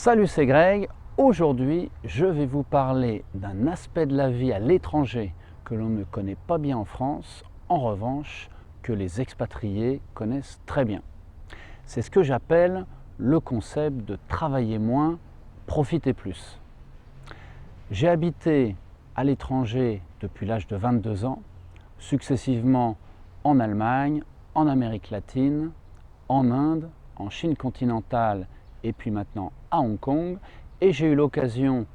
Salut, c'est Greg. Aujourd'hui, je vais vous parler d'un aspect de la vie à l'étranger que l'on ne connaît pas bien en France, en revanche, que les expatriés connaissent très bien. C'est ce que j'appelle le concept de travailler moins, profiter plus. J'ai habité à l'étranger depuis l'âge de 22 ans, successivement en Allemagne, en Amérique latine, en Inde, en Chine continentale et puis maintenant à Hong Kong. Et j'ai eu l'occasion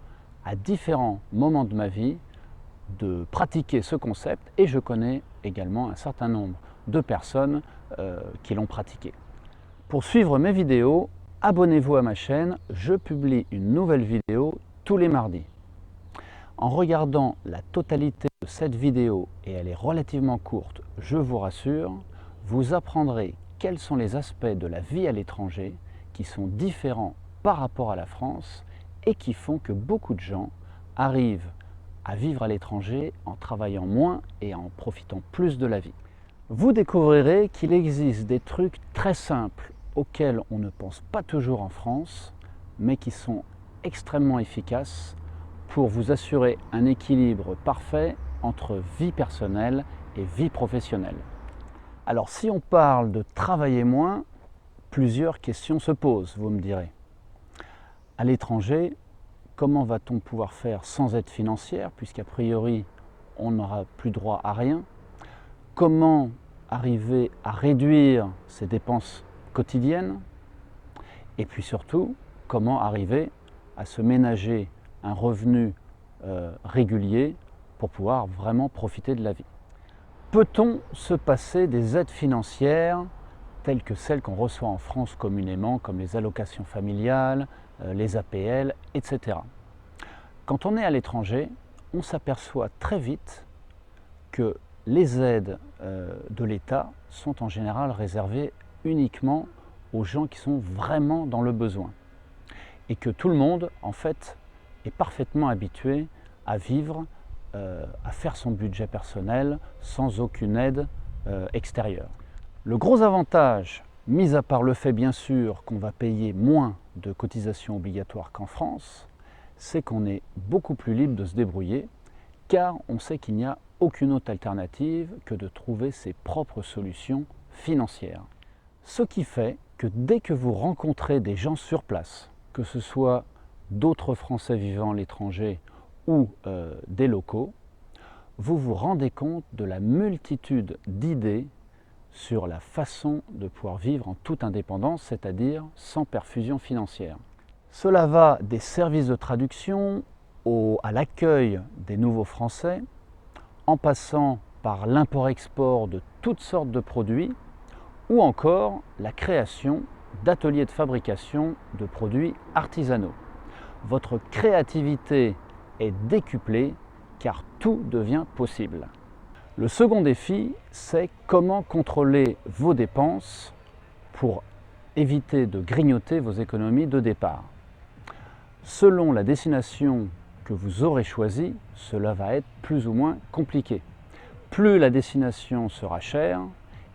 à différents moments de ma vie de pratiquer ce concept et je connais également un certain nombre de personnes qui l'ont pratiqué. Pour suivre mes vidéos, abonnez-vous à ma chaîne, je publie une nouvelle vidéo tous les mardis. En regardant la totalité de cette vidéo, et elle est relativement courte, je vous rassure, vous apprendrez quels sont les aspects de la vie à l'étranger qui sont différents par rapport à la France et qui font que beaucoup de gens arrivent à vivre à l'étranger en travaillant moins et en profitant plus de la vie. Vous découvrirez qu'il existe des trucs très simples auxquels on ne pense pas toujours en France, mais qui sont extrêmement efficaces pour vous assurer un équilibre parfait entre vie personnelle et vie professionnelle. Alors si on parle de travailler moins, plusieurs questions se posent, vous me direz. À l'étranger, comment va-t-on pouvoir faire sans aide financière, puisqu'a priori on n'aura plus droit à rien? Comment arriver à réduire ses dépenses quotidiennes? Et puis surtout, comment arriver à se ménager un revenu régulier pour pouvoir vraiment profiter de la vie? Peut-on se passer des aides financières telles que celles qu'on reçoit en France communément, comme les allocations familiales, les APL, etc. Quand on est à l'étranger, on s'aperçoit très vite que les aides de l'État sont en général réservées uniquement aux gens qui sont vraiment dans le besoin. Et que tout le monde, en fait, est parfaitement habitué à vivre, à faire son budget personnel sans aucune aide extérieure. Le gros avantage, mis à part le fait bien sûr qu'on va payer moins de cotisations obligatoires qu'en France, c'est qu'on est beaucoup plus libre de se débrouiller, car on sait qu'il n'y a aucune autre alternative que de trouver ses propres solutions financières. Ce qui fait que dès que vous rencontrez des gens sur place, que ce soit d'autres Français vivant à l'étranger ou des locaux, vous vous rendez compte de la multitude d'idées sur la façon de pouvoir vivre en toute indépendance, c'est-à-dire sans perfusion financière. Cela va des services de traduction à l'accueil des nouveaux Français, en passant par l'import-export de toutes sortes de produits, ou encore la création d'ateliers de fabrication de produits artisanaux. Votre créativité est décuplée car tout devient possible. Le second défi, c'est comment contrôler vos dépenses pour éviter de grignoter vos économies de départ. Selon la destination que vous aurez choisie, cela va être plus ou moins compliqué. Plus la destination sera chère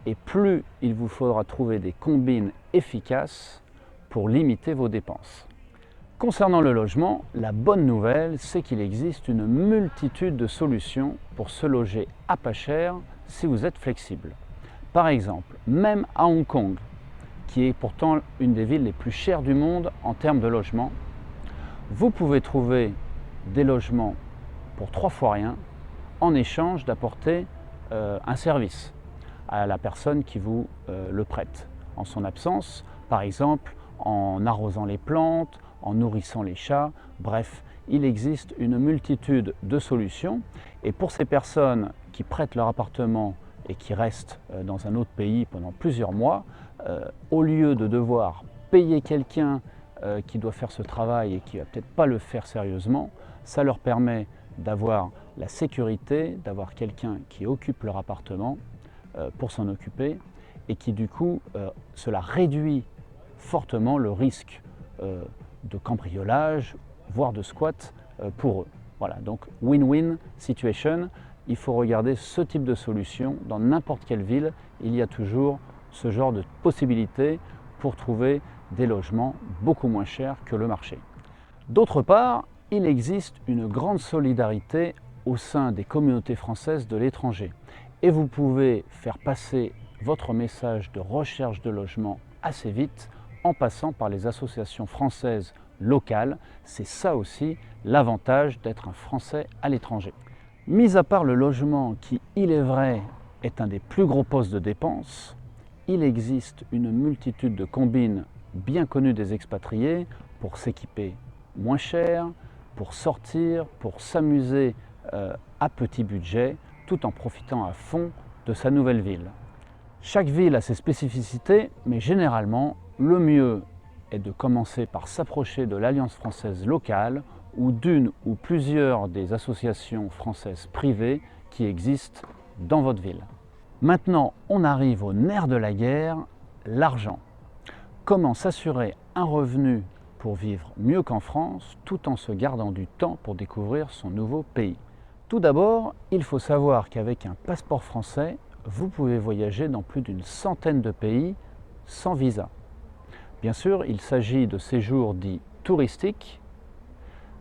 et plus il vous faudra trouver des combines efficaces pour limiter vos dépenses. Concernant le logement, la bonne nouvelle, c'est qu'il existe une multitude de solutions pour se loger à pas cher si vous êtes flexible. Par exemple, même à Hong Kong, qui est pourtant une des villes les plus chères du monde en termes de logement, vous pouvez trouver des logements pour 3 fois rien en échange d'apporter un service à la personne qui vous le prête. En son absence, par exemple, en arrosant les plantes, en nourrissant les chats, bref, il existe une multitude de solutions. Et pour ces personnes qui prêtent leur appartement et qui restent dans un autre pays pendant plusieurs mois, au lieu de devoir payer quelqu'un qui doit faire ce travail et qui ne va peut-être pas le faire sérieusement, ça leur permet d'avoir la sécurité, d'avoir quelqu'un qui occupe leur appartement pour s'en occuper et qui du coup, cela réduit fortement le risque de cambriolage, voire de squat pour eux. Voilà, donc win-win situation. Il faut regarder ce type de solution dans n'importe quelle ville. Il y a toujours ce genre de possibilités pour trouver des logements beaucoup moins chers que le marché. D'autre part, il existe une grande solidarité au sein des communautés françaises de l'étranger et vous pouvez faire passer votre message de recherche de logement assez vite en passant par les associations françaises locales. C'est ça aussi l'avantage d'être un Français à l'étranger. Mis à part le logement qui, il est vrai, est un des plus gros postes de dépenses, il existe une multitude de combines bien connues des expatriés pour s'équiper moins cher, pour sortir, pour s'amuser à petit budget, tout en profitant à fond de sa nouvelle ville. Chaque ville a ses spécificités, mais généralement, le mieux est de commencer par s'approcher de l'Alliance française locale ou d'une ou plusieurs des associations françaises privées qui existent dans votre ville. Maintenant, on arrive au nerf de la guerre, l'argent. Comment s'assurer un revenu pour vivre mieux qu'en France tout en se gardant du temps pour découvrir son nouveau pays? Tout d'abord, il faut savoir qu'avec un passeport français, vous pouvez voyager dans plus d'une centaine de pays sans visa. Bien sûr, il s'agit de séjours dits touristiques,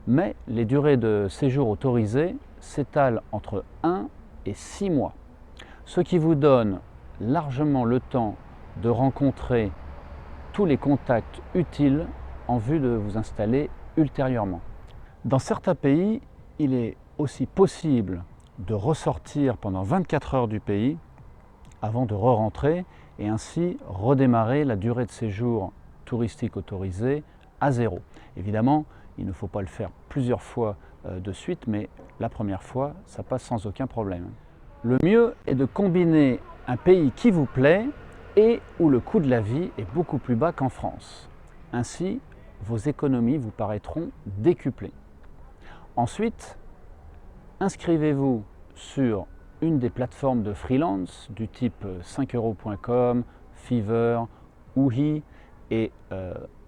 mais les durées de séjour autorisées s'étalent entre 1 et 6 mois, ce qui vous donne largement le temps de rencontrer tous les contacts utiles en vue de vous installer ultérieurement. Dans certains pays, il est aussi possible de ressortir pendant 24 heures du pays avant de re-rentrer et ainsi redémarrer la durée de séjour touristique autorisée à zéro. Évidemment, il ne faut pas le faire plusieurs fois de suite, mais la première fois, ça passe sans aucun problème. Le mieux est de combiner un pays qui vous plaît et où le coût de la vie est beaucoup plus bas qu'en France. Ainsi, vos économies vous paraîtront décuplées. Ensuite, inscrivez-vous sur une des plateformes de freelance du type 5euros.com, Fiverr, Ouhi et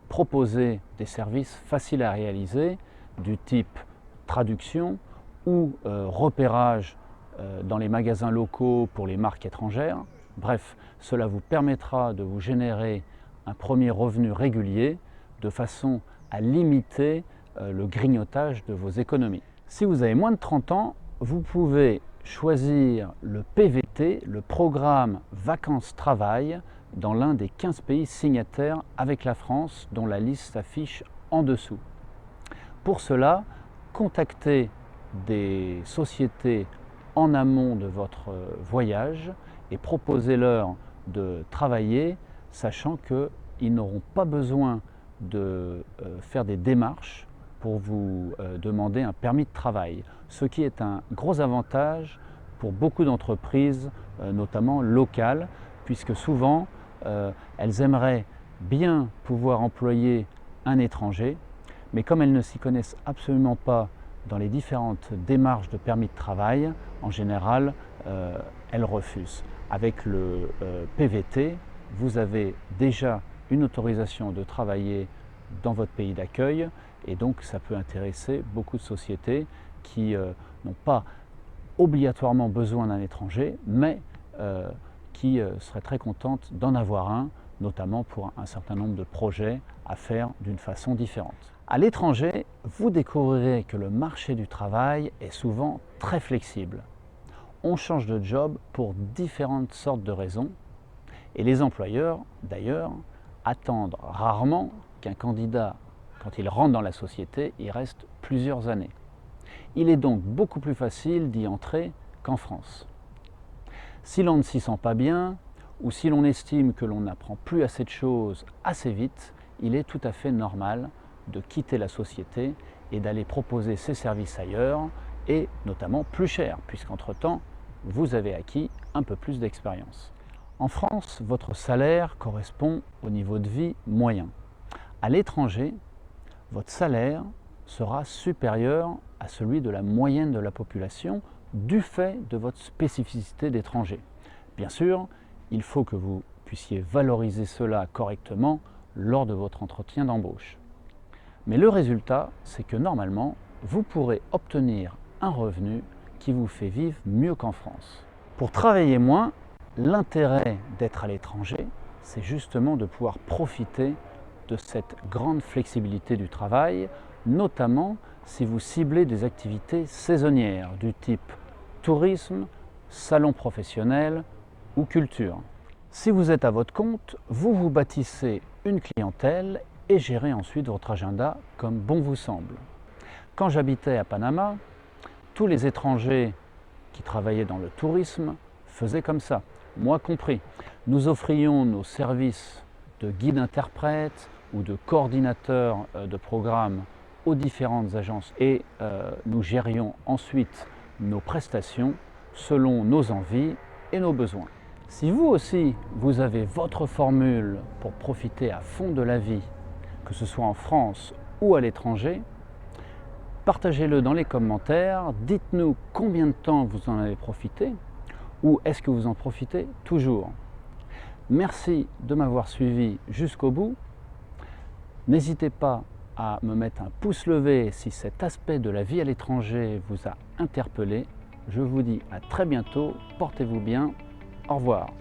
proposez des services faciles à réaliser du type traduction ou repérage dans les magasins locaux pour les marques étrangères. Bref, cela vous permettra de vous générer un premier revenu régulier de façon à limiter le grignotage de vos économies. Si vous avez moins de 30 ans, vous pouvez choisir le PVT, le programme Vacances-Travail, dans l'un des 15 pays signataires avec la France, dont la liste s'affiche en dessous. Pour cela, contactez des sociétés en amont de votre voyage et proposez-leur de travailler, sachant qu'ils n'auront pas besoin de faire des démarches pour vous demander un permis de travail, ce qui est un gros avantage pour beaucoup d'entreprises, notamment locales, puisque souvent elles aimeraient bien pouvoir employer un étranger, mais comme elles ne s'y connaissent absolument pas dans les différentes démarches de permis de travail, en général, elles refusent. Avec le PVT, vous avez déjà une autorisation de travailler dans votre pays d'accueil et donc ça peut intéresser beaucoup de sociétés qui n'ont pas obligatoirement besoin d'un étranger, mais qui seraient très contentes d'en avoir un, notamment pour un certain nombre de projets à faire d'une façon différente. À l'étranger, vous découvrirez que le marché du travail est souvent très flexible. On change de job pour différentes sortes de raisons et les employeurs, d'ailleurs, attendent rarement qu'un candidat, quand il rentre dans la société, y reste plusieurs années. Il est donc beaucoup plus facile d'y entrer qu'en France. Si l'on ne s'y sent pas bien, ou si l'on estime que l'on n'apprend plus assez de choses assez vite, il est tout à fait normal de quitter la société et d'aller proposer ses services ailleurs, et notamment plus cher, puisqu'entre-temps, vous avez acquis un peu plus d'expérience. En France, votre salaire correspond au niveau de vie moyen. À l'étranger, votre salaire sera supérieur à celui de la moyenne de la population du fait de votre spécificité d'étranger. Bien sûr, il faut que vous puissiez valoriser cela correctement lors de votre entretien d'embauche. Mais le résultat, c'est que normalement, vous pourrez obtenir un revenu qui vous fait vivre mieux qu'en France. Pour travailler moins, l'intérêt d'être à l'étranger, c'est justement de pouvoir profiter de cette grande flexibilité du travail, notamment si vous ciblez des activités saisonnières du type tourisme, salon professionnel ou culture. Si vous êtes à votre compte, vous vous bâtissez une clientèle et gérez ensuite votre agenda comme bon vous semble. Quand j'habitais à Panama, tous les étrangers qui travaillaient dans le tourisme faisaient comme ça, moi compris. Nous offrions nos services de guide-interprète ou de coordinateur de programme aux différentes agences et nous gérions ensuite nos prestations selon nos envies et nos besoins. Si vous aussi, vous avez votre formule pour profiter à fond de la vie, que ce soit en France ou à l'étranger, partagez-le dans les commentaires, dites-nous combien de temps vous en avez profité ou est-ce que vous en profitez toujours. Merci de m'avoir suivi jusqu'au bout. N'hésitez pas à me mettre un pouce levé si cet aspect de la vie à l'étranger vous a interpellé. Je vous dis à très bientôt, portez-vous bien, au revoir.